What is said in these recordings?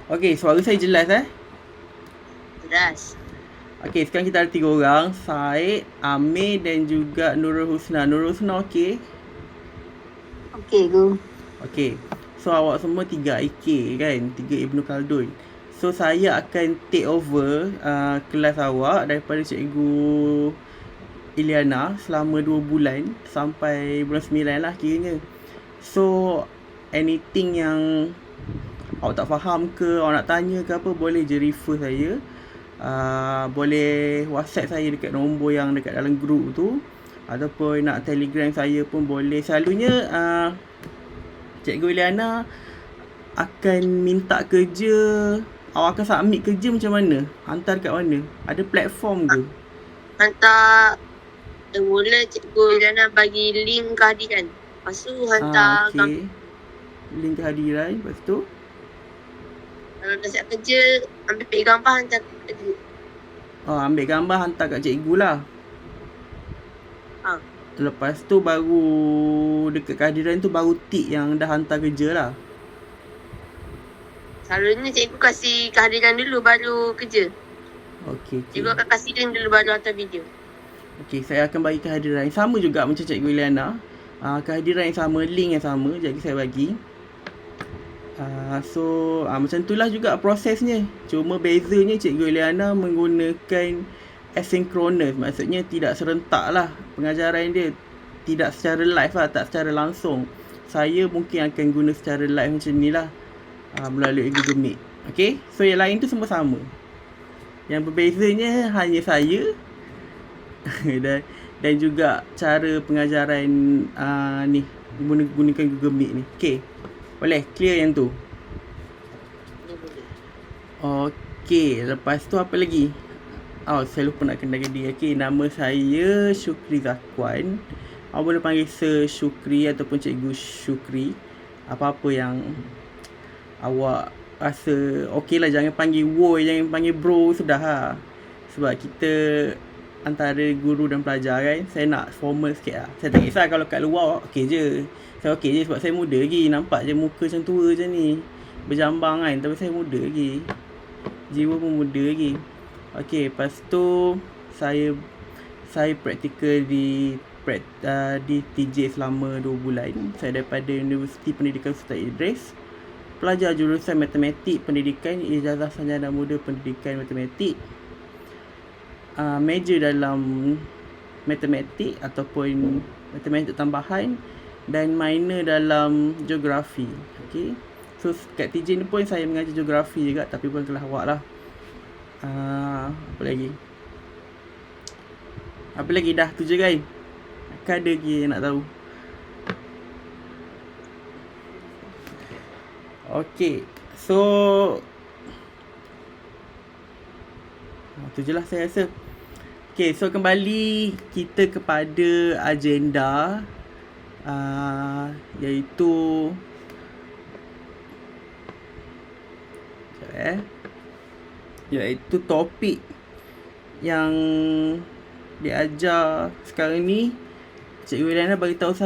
Okey, suara saya jelas Jelas. Okey, sekarang kita ada 3 orang. Said, Amir dan juga Nurul Husna. Nurul Husna okey? Okey, go. Okey. So awak semua 3 IK kan? 3 Ibnu Khaldun. So saya akan take over kelas awak daripada Cikgu Iliana selama 2 bulan sampai bulan 9 lah kiranya. So anything yang awak tak faham ke, awak nak tanya ke apa, boleh je refer saya. Boleh WhatsApp saya dekat nombor yang dekat dalam group tu, ataupun nak Telegram saya pun boleh. Selalunya Cikgu Iliana akan minta kerja, awak akan submit kerja macam mana? Hantar dekat mana? Ada platform ke? Hantar mula Cikgu Iliana bagi link kehadiran. Lepas tu hantar Okey. Link kehadiran, lepas tu kalau dah siap kerja, ambil gambar hantar kerja. ambil gambar hantar kat cikgu lah. Ha. Lepas tu baru dekat kehadiran tu baru tick yang dah hantar kerja lah. Selalunya cikgu kasih kehadiran dulu baru kerja. Okey. Cikgu akan kasih link dulu baru hantar video. Okey, saya akan bagi kehadiran yang sama juga macam Cikgu Iliana. Kehadiran yang sama, link yang sama, jadi saya bagi. Macam itulah juga prosesnya. Cuma bezanya Cikgu Iliana menggunakan asynchronous. Maksudnya tidak serentak lah pengajaran dia. Tidak secara live lah, tak secara langsung. Saya mungkin akan guna secara live macam ni lah, melalui Google Meet. Okay, so yang lain tu semua sama. Yang berbezanya hanya saya dan juga cara pengajaran ni menggunakan Google Meet ni. Okay, boleh clear yang tu? Okay, lepas tu apa lagi? Saya lupa nak kenalkan diri. Okay, nama saya Syukri Zakwan. Awak boleh panggil Sir Syukri ataupun Cikgu Syukri. Apa-apa yang awak rasa okey lah. Jangan panggil woi, jangan panggil bro, sudah lah. Sebab kita antara guru dan pelajar kan, saya nak formal sikit lah. Saya tak kisah kalau kat luar okey je. Saya okey je sebab saya muda lagi. Nampak je muka macam tua macam ni, berjambang kan, tapi saya muda lagi. Jiwa pun muda lagi. Okey, lepas tu saya praktikal di TJ selama 2 bulan. Saya daripada Universiti Pendidikan Sultan Idris. Pelajar jurusan Matematik Pendidikan, Ijazah Sarjana Muda Pendidikan Matematik. Major dalam Matematik ataupun Matematik tambahan, dan minor dalam Geografi. Okey. So kat TJ ni pun saya mengajar Geografi juga, tapi bukan kelas awak lah. Apa lagi? Dah tu je kan? Kan ada lagi nak tahu? Okay, so tu je lah saya rasa. Okay, so kembali kita kepada agenda, iaitu iaitu topik yang diajar sekarang ni. Cikgu Iliana bagi tahu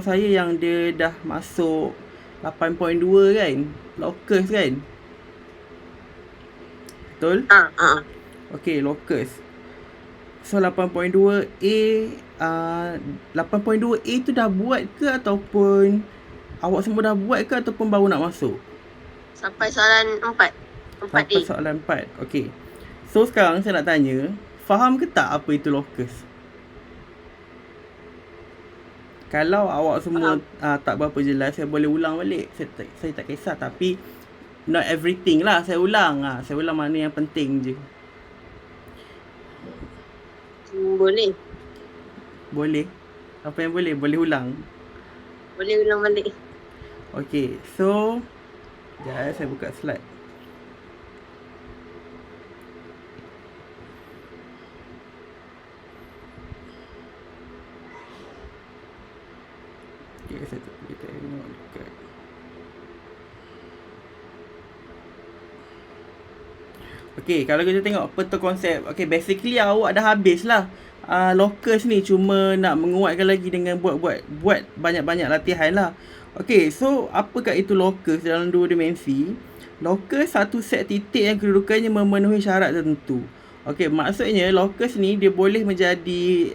saya yang dia dah masuk 8.2 kan? Locus kan? Betul? Okay, locus. So 8.2A 8.2A tu dah buat ke, ataupun awak semua dah buat ke, ataupun baru nak masuk? Sampai soalan 4. Sampai soalan 4. Okay. So sekarang saya nak tanya, faham ke tak apa itu locus? Kalau awak semua tak berapa jelas, saya boleh ulang balik. Saya tak kisah, tapi not everything lah saya ulang. Saya ulang mana yang penting je. Boleh. Boleh? Apa yang boleh? Boleh ulang? Boleh ulang balik. Okay, so sekejap saya buka slide. Okay, saya tengok dekat. Okay, kalau kita tengok peta konsep. Okay, basically awak dah habis lah locus ni, cuma nak menguatkan lagi dengan buat banyak-banyak latihan lah. Okay, so apakah itu locus dalam 2 dimensi? locus satu set titik yang kedudukannya memenuhi syarat tertentu. Okey, maksudnya locus ni dia boleh menjadi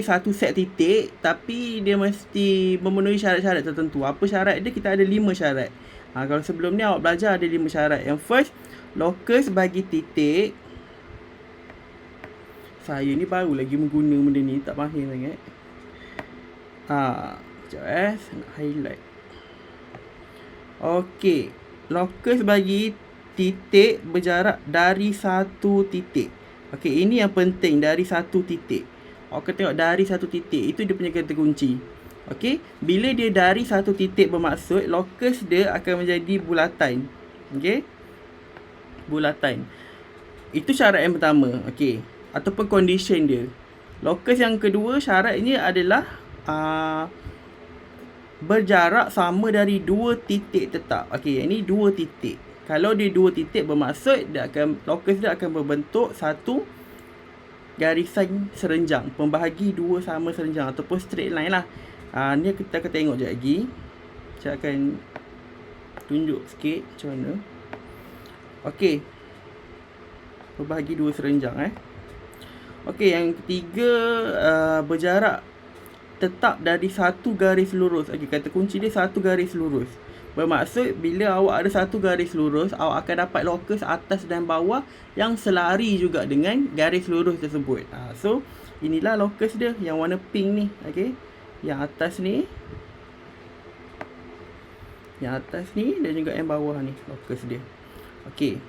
satu set titik, tapi dia mesti memenuhi syarat-syarat tertentu. Apa syarat dia? Kita ada 5 syarat. Kalau sebelum ni awak belajar ada 5 syarat. Yang first, locus bagi titik. Saya ni baru lagi mengguna benda ni, tak mahir sangat. Sekejap nak highlight. Okey, locus bagi titik berjarak dari satu titik. Okey, ini yang penting, dari satu titik. Awak kena tengok dari satu titik, itu dia punya kata kunci. Okey, bila dia dari satu titik bermaksud locus dia akan menjadi bulatan. Okey, bulatan. Itu syarat yang pertama. Okey, ataupun condition dia. Locus yang kedua syaratnya adalah berjarak sama dari 2 titik tetap. Okey, ini 2 titik. Kalau dia 2 titik bermaksud locus dia akan berbentuk satu garisan serenjang, pembahagi dua sama serenjang ataupun straight line lah. Ni kita akan tengok sekejap lagi. Saya akan tunjuk sikit macam mana. Okey, pembahagi dua serenjang Okey, yang ketiga berjarak tetap dari satu garis lurus. Okey, kata kunci dia satu garis lurus. Bermaksud bila awak ada satu garis lurus, awak akan dapat locus atas dan bawah yang selari juga dengan garis lurus tersebut. So inilah locus dia yang warna pink ni. Okey, yang atas ni, dan juga yang bawah ni locus dia. Okey,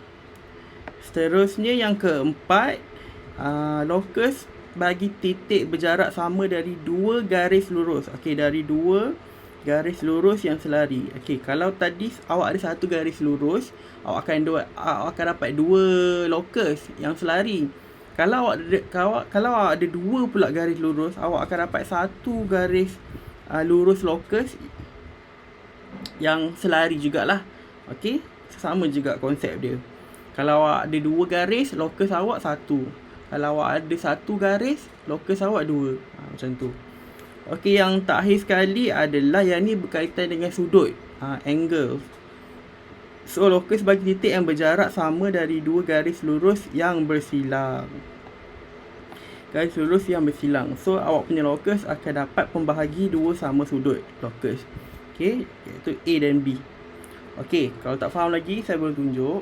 seterusnya yang keempat, locus bagi titik berjarak sama dari 2 garis lurus. Okey, dari 2 garis lurus yang selari. Okey, kalau tadi awak ada satu garis lurus, awak akan dapat 2 locus yang selari. Kalau awak ada 2 pula garis lurus, awak akan dapat satu garis lurus locus yang selari jugalah. Okey, sama juga konsep dia. Kalau awak ada 2 garis, locus awak 1. Kalau awak ada 1 garis, locus awak 2. Macam tu. Okey, yang terakhir sekali adalah yang ni berkaitan dengan sudut, angle. So locus bagi titik yang berjarak sama dari 2 garis lurus yang bersilang. Garis lurus yang bersilang. So awak punya locus akan dapat pembahagi 2 sama sudut locus. Okey, iaitu A dan B. Okey, kalau tak faham lagi saya boleh tunjuk.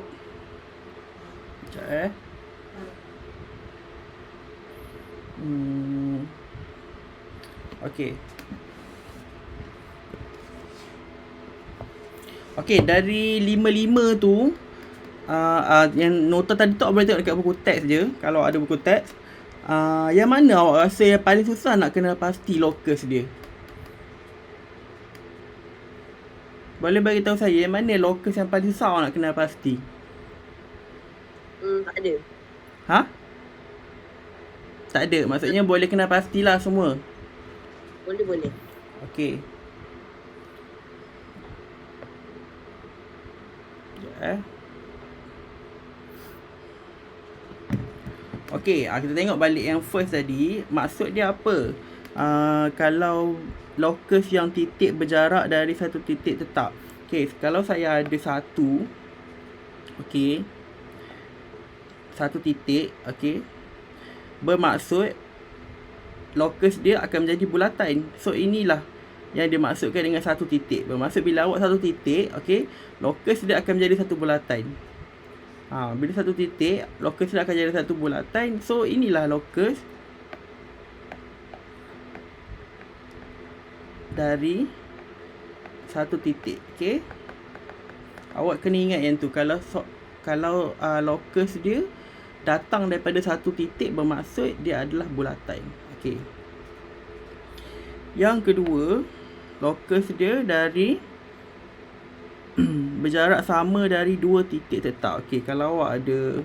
Sekejap Okey, dari 5 tu yang nota tadi tu awak boleh tengok dekat buku teks je. Kalau ada buku teks, yang mana awak rasa yang paling susah nak kena pasti locus dia? Boleh bagi tahu saya yang mana locus yang paling susah awak nak kena pasti? Tak ada. Tak ada. Maksudnya boleh kena pastilah semua. Boleh. Okey. Okey, kita tengok balik yang first tadi. Maksud dia apa? Kalau locus yang titik berjarak dari satu titik tetap. Okey, kalau saya ada satu, okey, satu titik, okey, bermaksud locus dia akan menjadi bulatan. So inilah yang dimaksudkan dengan satu titik. Bermaksud bila awak satu titik, okey, locus dia akan menjadi satu bulatan. Bila satu titik, locus dia akan jadi satu bulatan. So inilah locus dari satu titik. Okey, awak kena ingat yang tu. Kalau locus dia datang daripada satu titik, bermaksud dia adalah bulatan. Okey. Yang kedua, locus dia dari berjarak sama dari 2 titik tetap. Okey, kalau awak ada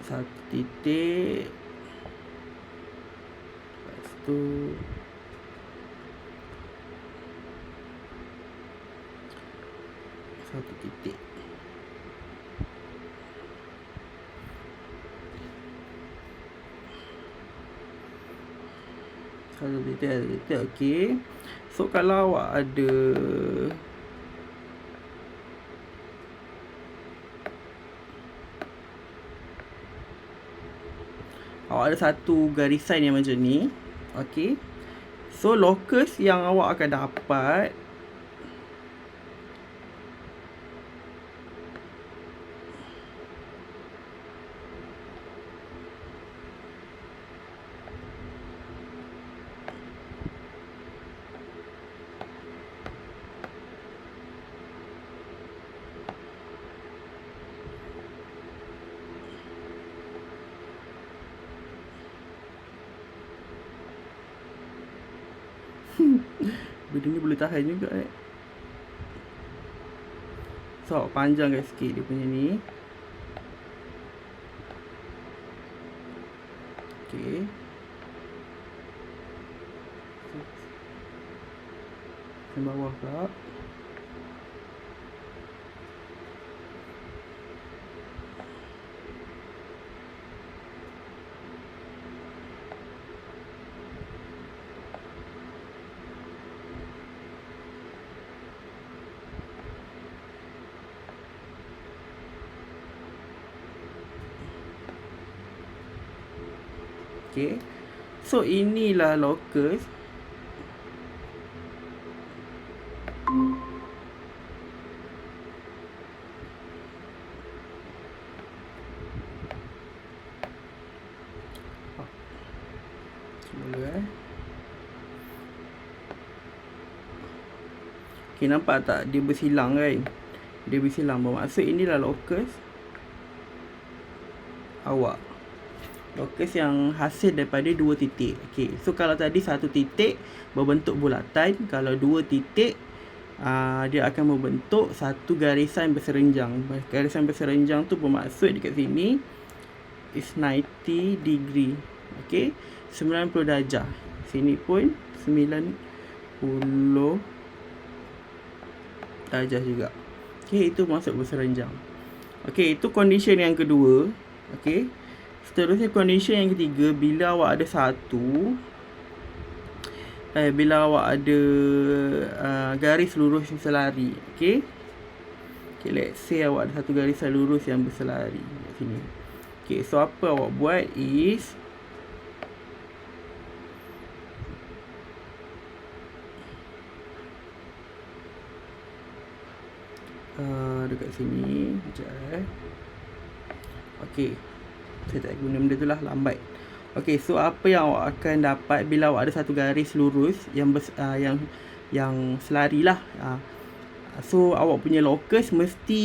satu titik, lepas tu satu titik. Satu titik. Okey. So kalau awak ada satu garisan yang macam ni, okey. So locus yang awak akan dapat benda ni boleh tahan juga So awak panjangkan sikit dia punya ni. Okay. Yang bawah pula. Okay. So inilah locus. Semula Okay, nampak tak dia bersilang kan? Dia bersilang, bermaksud inilah locus awak. Locus yang hasil daripada dua titik. Okay, so kalau tadi satu titik berbentuk bulatan, kalau dua titik dia akan membentuk satu garisan berserenjang. Garisan berserenjang tu bermaksud dekat sini is 90 degree. Okay, 90 darjah. Sini pun 90 darjah juga. Okay, itu maksud berserenjang. Okay, itu condition yang kedua. Okay, seterusnya condition yang ketiga, bila awak ada bila awak ada garis lurus yang selari. Okay, let's say awak ada satu garisan lurus yang berselari kat sini. Okay, so apa awak buat is dekat sini sekejap Okay, saya tak guna benda tu lah, lambat. Okay, so apa yang awak akan dapat bila awak ada satu garis lurus yang selari lah. So awak punya locus mesti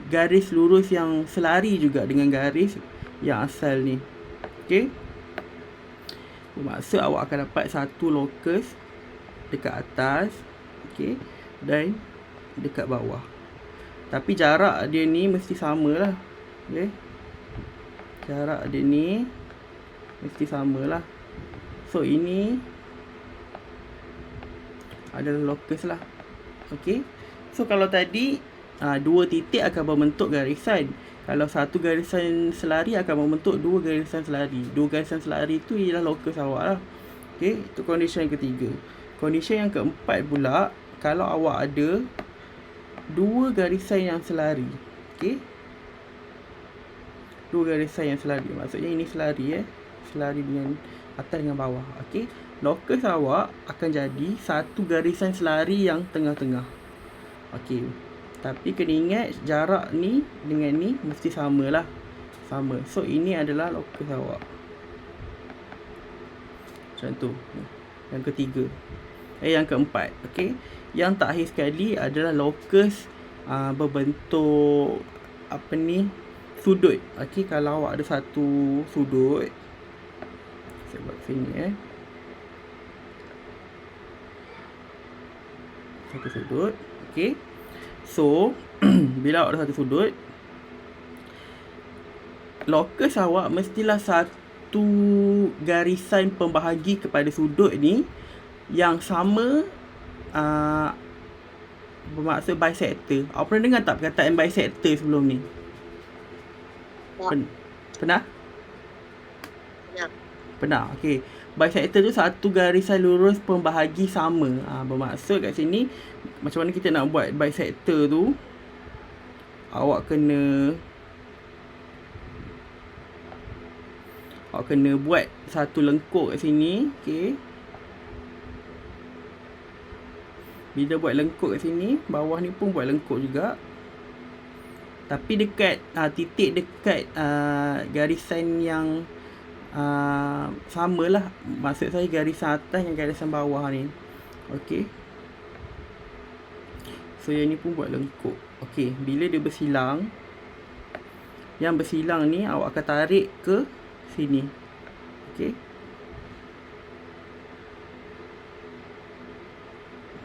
garis lurus yang selari juga dengan garis yang asal ni. Okay, bermaksud awak akan dapat satu locus dekat atas, okay, dan dekat bawah. Tapi jarak dia ni mesti sama lah. Okay, jarak dia ni mesti sama lah. So ini adalah locus lah. Okay, so kalau tadi dua titik akan membentuk garisan. Kalau satu garisan selari akan membentuk dua garisan selari. Dua garisan selari tu ialah locus awak lah. Okay, itu condition yang ketiga. Condition yang keempat pula, kalau awak ada dua garisan yang selari. Okay, dua garisan yang selari, maksudnya ini selari selari dengan atas dengan bawah. Okay, locus awak akan jadi satu garisan selari yang tengah-tengah. Okay, tapi kena ingat jarak ni dengan ni mesti sama lah, sama. So ini adalah locus awak. Macam tu. Yang ketiga, yang keempat. Okay, yang terakhir sekali adalah locus berbentuk apa ni, sudut. Okay, kalau awak ada satu sudut, saya buat sini satu sudut. Okay, so bila awak ada satu sudut, locus awak mestilah satu garisan pembahagi kepada sudut ni yang sama, bermaksud bisector. Awak pernah dengar tak perkataan bisector sebelum ni? Pernah? Ya. Pernah. Okay, bisector tu satu garisan lurus pembahagi sama. Bermaksud kat sini macam mana kita nak buat bisector tu, awak kena buat satu lengkuk kat sini. Okay, bila buat lengkuk kat sini, bawah ni pun buat lengkuk juga, tapi dekat titik dekat garisan yang samalah. Maksud saya garisan atas dengan garisan bawah ni. Okey, so yang ni pun buat lengkuk. Okey, bila dia bersilang, yang bersilang ni awak akan tarik ke sini. Okey,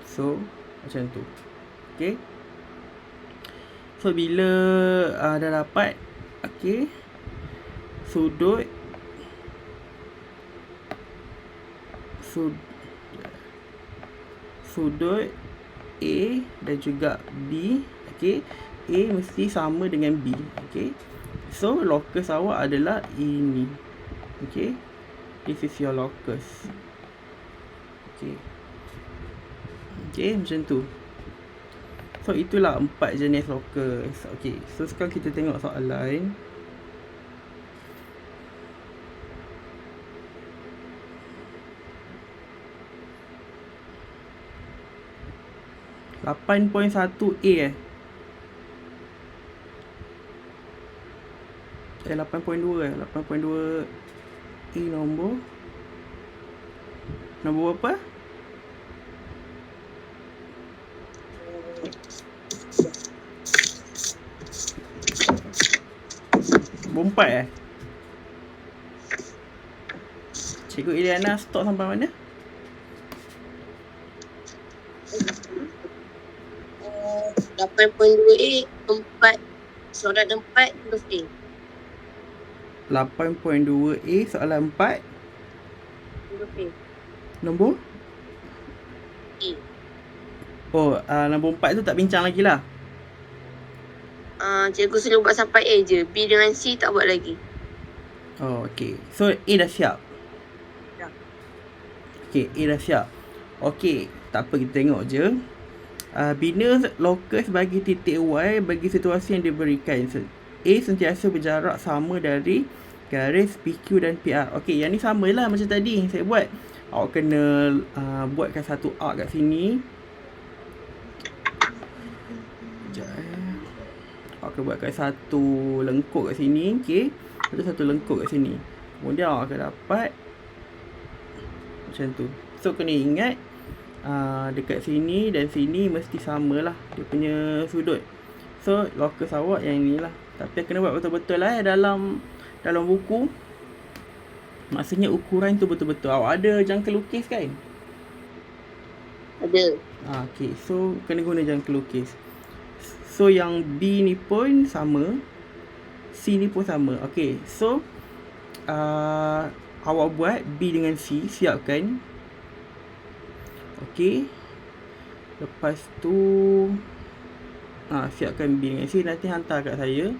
so macam tu. Okey, so bila dah dapat, okey, sudut A dan juga B. Okey, A mesti sama dengan B. Okey, so locus awak adalah ini. Okey, this is your locus. Okey, macam tu. So itulah 4 jenis locus. Okey, so sekarang kita tengok soalan. Lapan poin 1A 8.2 8.2 A nombor berapa? Nombor 4 Cikgu Iliana stop sampai mana? 8.2A 4 soalan 4 huruf A. 8.2A soalan 4 huruf A. Nombor? A. Nombor 4 tu tak bincang lagi lah. Cikgu suruh buat sampai A je. B dengan C tak buat lagi. Okay, so A dah siap. Dah. Okay, A dah siap. Okay, tak apa, kita tengok je. Bina locus bagi titik Y bagi situasi yang diberikan. A sentiasa berjarak sama dari garis PQ dan PR. Okey, yang ni samalah macam tadi saya buat. Awak kena buatkan satu arc kat sini. Awak kena buatkan satu lengkuk kat sini. Okey, satu lengkuk kat sini. Kemudian awak akan dapat macam tu. So kena ingat dekat sini dan sini mesti samalah dia punya sudut. So locus awak yang inilah. Tapi kena buat betul-betul lah dalam buku. Maksudnya ukuran tu betul-betul. Awak ada jangka lukis kan? Ada. Okay, so kena guna jangka lukis. So yang B ni pun sama, C ni pun sama. Okay, so awak buat B dengan C, siapkan. Okey. Lepas tu siapkan B dengan C, nanti hantar kat saya.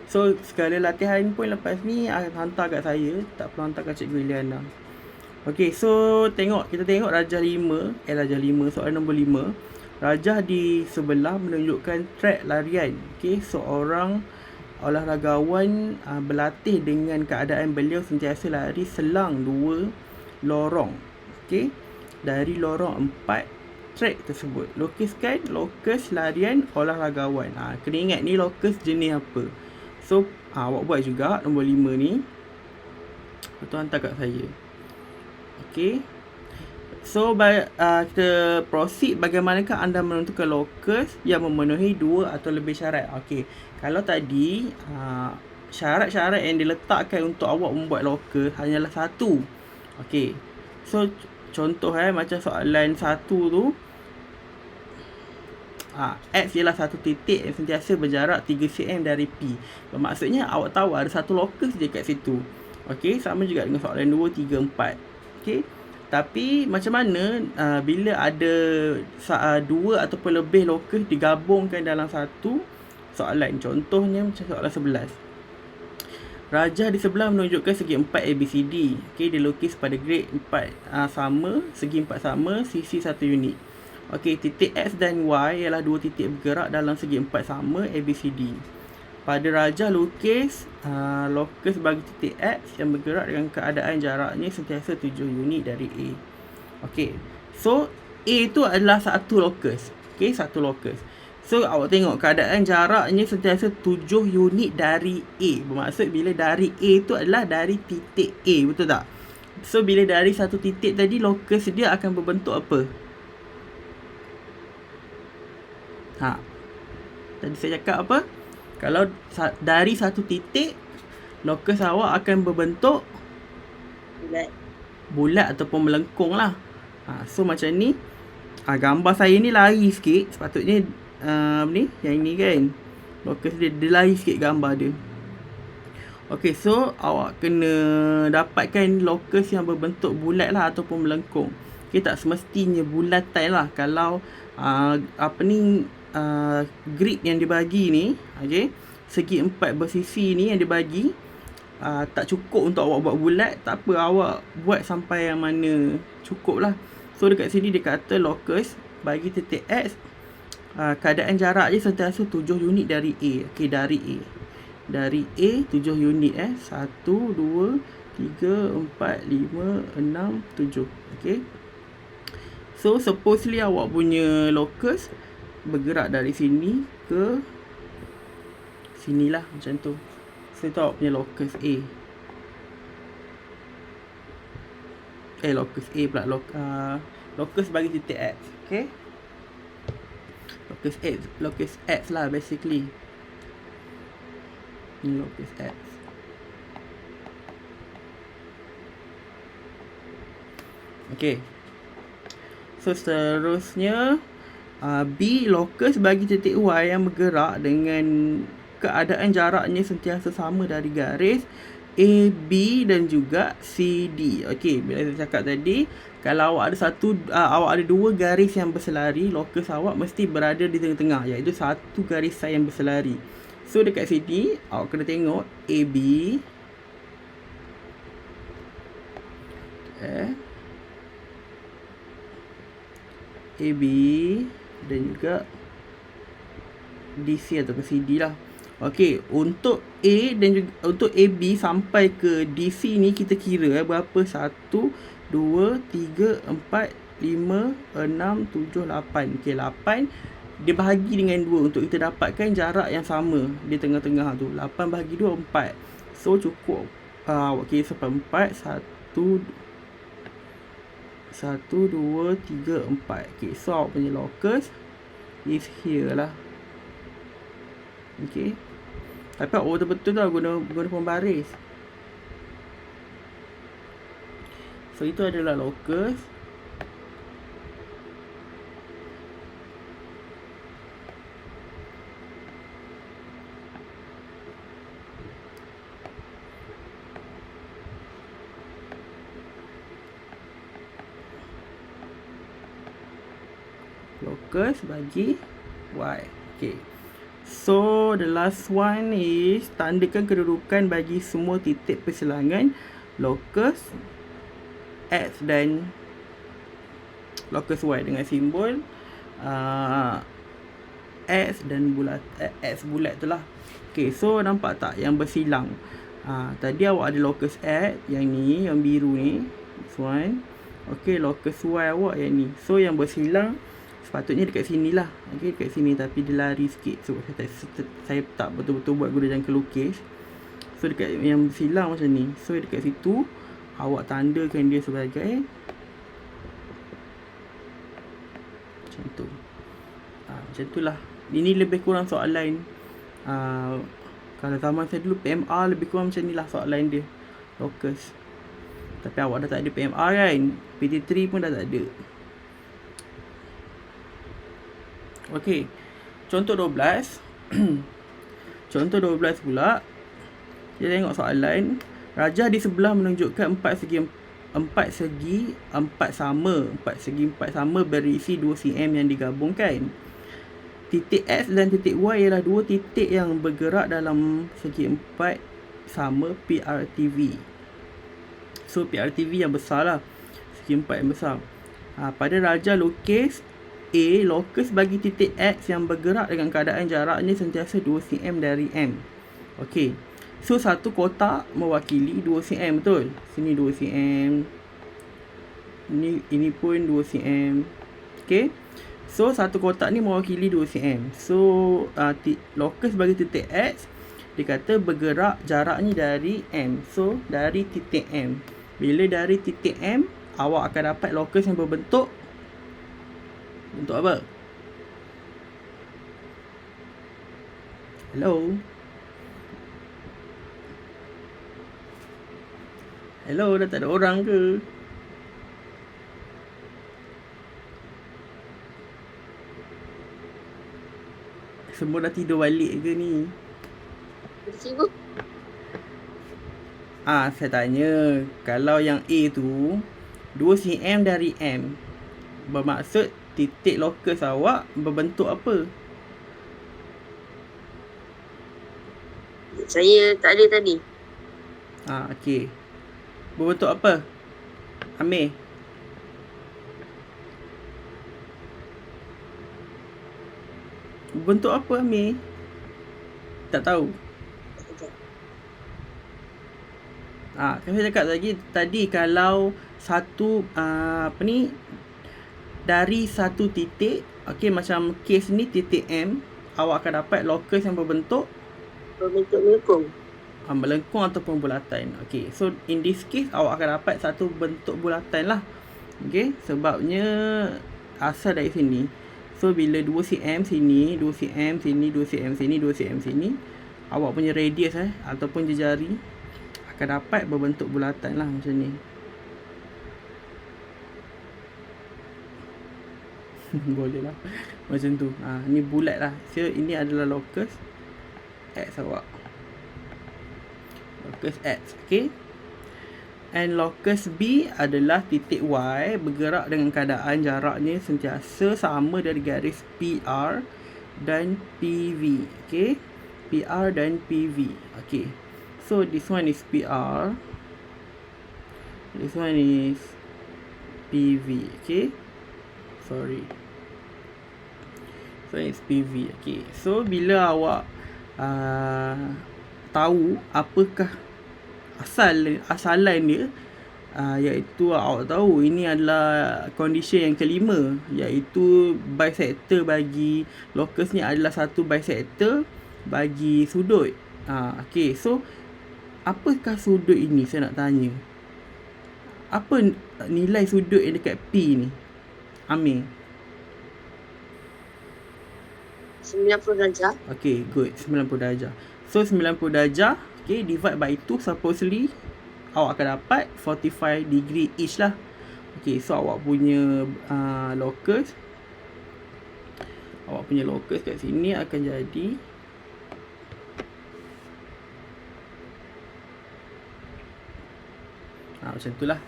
So segala latihan pun lepas ni hantar kat saya, tak perlu hantar kat Cikgu Iliana. Okey, so kita tengok rajah 5, soalan nombor 5. Rajah di sebelah menunjukkan trek larian. Okey, seorang olahragawan berlatih dengan keadaan beliau sentiasa lari selang 2 lorong. Okey, dari lorong 4 trek tersebut. Lukiskan lokus larian olahragawan. Kena ingat ni lokus jenis apa. So awak buat juga nombor 5 ni. Betul, hantar kat saya. Okey. So kita proceed. Bagaimanakah anda menentukan lokus yang memenuhi 2 atau lebih syarat? Okey. Kalau tadi syarat-syarat yang diletakkan untuk awak membuat lokus hanyalah 1. Okey. So contoh macam soalan 1 tu, X ialah satu titik yang sentiasa berjarak 3 cm dari P. Maksudnya awak tahu ada satu lokus je kat situ. Okey, sama juga dengan soalan 2, 3, 4. Okey. Tapi macam mana bila ada 2 ataupun lebih lokus digabungkan dalam satu soalan. Contohnya macam soalan 11. Rajah di sebelah menunjukkan segi 4 ABCD. Okey, dilukis pada grid 4 sama, segi 4 sama, sisi 1 unit. Okey, titik X dan Y ialah dua titik bergerak dalam segi 4 sama ABCD. Pada rajah lukis lokus bagi titik X yang bergerak dengan keadaan jaraknya sentiasa 7 unit dari A. Okey, so A tu adalah satu lokus. Okey, satu lokus. So awak tengok keadaan jaraknya sentiasa 7 unit dari A. Bermaksud bila dari A tu adalah dari titik A, betul tak? So bila dari satu titik tadi, lokus dia akan berbentuk apa? Tadi saya cakap apa? Kalau dari satu titik, lokus awak akan berbentuk bulat ataupun melengkung lah. So macam ni, gambar saya ni lari sikit. Sepatutnya ni, yang ni kan, lokus dia lari sikit gambar dia. Okey, so awak kena dapatkan lokus yang berbentuk bulat lah ataupun melengkung. Okey, tak semestinya bulatan lah. Kalau grid yang dibagi ni, okey, segi 4 bersisi ni yang dibagi tak cukup untuk awak buat bulat. Tak apa, awak buat sampai yang mana cukup lah. So dekat sini dia kata lokus bagi titik X, keadaan jarak je sentiasa 7 unit dari A. Okey, dari A 7 unit 1, 2, 3, 4, 5, 6, 7. Okey, so supposedly awak punya lokus bergerak dari sini ke sinilah, macam tu. So tu awak punya lokus A. Lokus A pula, lokus bagi titik X. Okay, lokus X lah basically. Ni lokus X. Okay, so seterusnya B, lokus bagi titik Y yang bergerak dengan keadaan jaraknya sentiasa sama dari garis A, B dan juga C, D. Okey, bila saya cakap tadi, kalau awak ada dua garis yang berselari, lokus awak mesti berada di tengah-tengah, iaitu satu garisan yang berselari. So dekat sini awak kena tengok AB, AB dan juga DC atau CD lah. Okey, untuk A dan juga untuk AB sampai ke DC ni kita kira berapa? 1, 2, 3, 4, 5, 6, 7, 8. Okey, 8 dia bahagi dengan 2 untuk kita dapatkan jarak yang sama di tengah-tengah tu. 8 bahagi 2, 4. So cukup awak kira sampai 4. 1, 2, 3, 4. Okay, so awak punya lokus is here lah. Okay, tapi awak betul-betul lah guna pembaris. So itu adalah lokus. Lokus bagi Y. Okay, so the last one is tandakan kedudukan bagi semua titik persilangan lokus X dan lokus Y dengan simbol X dan X bulat tu lah. Okay, so nampak tak yang bersilang? Tadi awak ada lokus X, yang ni, yang biru ni, this one. Okay, lokus Y awak yang ni. So yang bersilang sepatutnya dekat sini lah. Okay, dekat sini, tapi dia lari sikit. So saya tak betul-betul buat guna jangka lukis. So dekat yang bersilang macam ni. So dekat situ awak tandakan dia sebagai macam tu. Macam tu lah. Ini lebih kurang soalan kalau zaman saya dulu PMR lebih kurang macam ni lah soalan dia, lokus. Tapi awak dah tak ada PMR kan, PT3 pun dah tak ada. Okey, contoh 12. Contoh 12 pula, kita tengok soalan. Rajah di sebelah menunjukkan 4 segi 4 sama berisi 2 cm yang digabungkan. Titik X dan titik Y ialah dua titik yang bergerak dalam segi 4 sama PRTV. So PRTV yang besar lah, segi 4 yang besar. Pada raja lukis A, locus bagi titik X yang bergerak dengan keadaan jaraknya sentiasa 2 cm dari M. Okey. So satu kotak mewakili 2 cm, betul? Sini 2 cm. Ini pun 2 cm. Okey. So satu kotak ni mewakili 2 cm. So locus bagi titik X dikata bergerak jaraknya dari M. So dari titik M. Bila dari titik M, awak akan dapat locus yang berbentuk apa? Hello? Hello, dah tak ada orang ke? Semua dah tidur balik ke ni? Sibuk. Saya tanya, kalau yang A tu 2 cm dari M, bermaksud titik locus awak berbentuk apa? Saya tak ada tadi. Okey. Berbentuk apa? Amir? Berbentuk apa, Amir? Tak tahu. Kan saya cakap tadi kalau satu dari satu titik, okey, macam kes ni titik M, awak akan dapat locus yang berbentuk melengkung. Melengkung ataupun bulatan. Okey, so in this case awak akan dapat satu bentuk bulatan lah. Okey, sebabnya asal dari sini. So bila 2 cm sini, 2 cm sini, 2 cm sini, 2 cm sini, awak punya radius ataupun jejari akan dapat berbentuk bulatan lah macam ni. Boleh lah macam tu. Ni bulat lah. So ini adalah locus X awak. Locus X. Okay. And locus B adalah titik Y bergerak dengan keadaan jaraknya sentiasa sama dari garis PR dan PV. Okay. PR dan PV. Okay. So this one is PR. This one is PV. Okay. Sorry. So it's PV. Okay. So bila awak tahu apakah asalan dia, iaitu awak tahu ini adalah condition yang kelima, iaitu bisector bagi locus ni adalah satu bisector bagi sudut. Okay. So apakah sudut ini, saya nak tanya. Apa nilai sudut yang dekat P ni, Amir? 90 darjah. Okay, good. 90 darjah. So 90 darjah, okay, divide by 2, supposedly awak akan dapat 45 degree each lah. Okay, so awak punya locus kat sini akan jadi macam tu lah,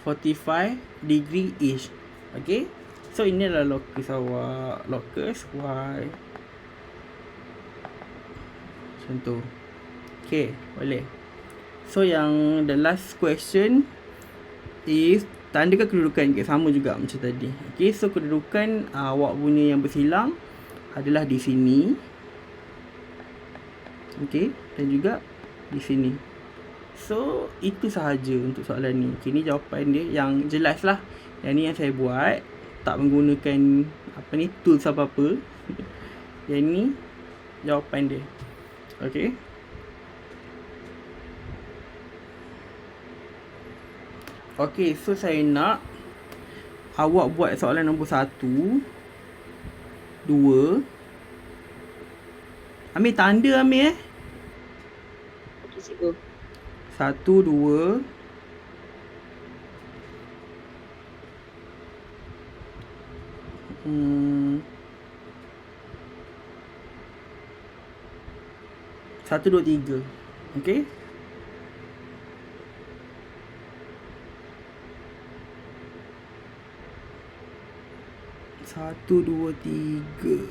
45 degree each. Okay, so ini adalah locus awak, locus Y macam tu. Okay, boleh. So yang the last question is tandakan kedudukan. Sama juga macam tadi. Okay, so kedudukan awak punya yang bersilang adalah di sini. Okay, dan juga di sini. So itu sahaja untuk soalan ni. Okay, ni jawapan dia yang jelas lah. Yang ni yang saya buat, tak menggunakan tools apa-apa. Yang ni jawapan dia. Okay. Okay, so saya nak awak buat soalan nombor 1, 2. Ambil tanda, Amir. Okay, cikgu. 1, 2. Satu, dua, tiga. Okay. Satu, dua, tiga.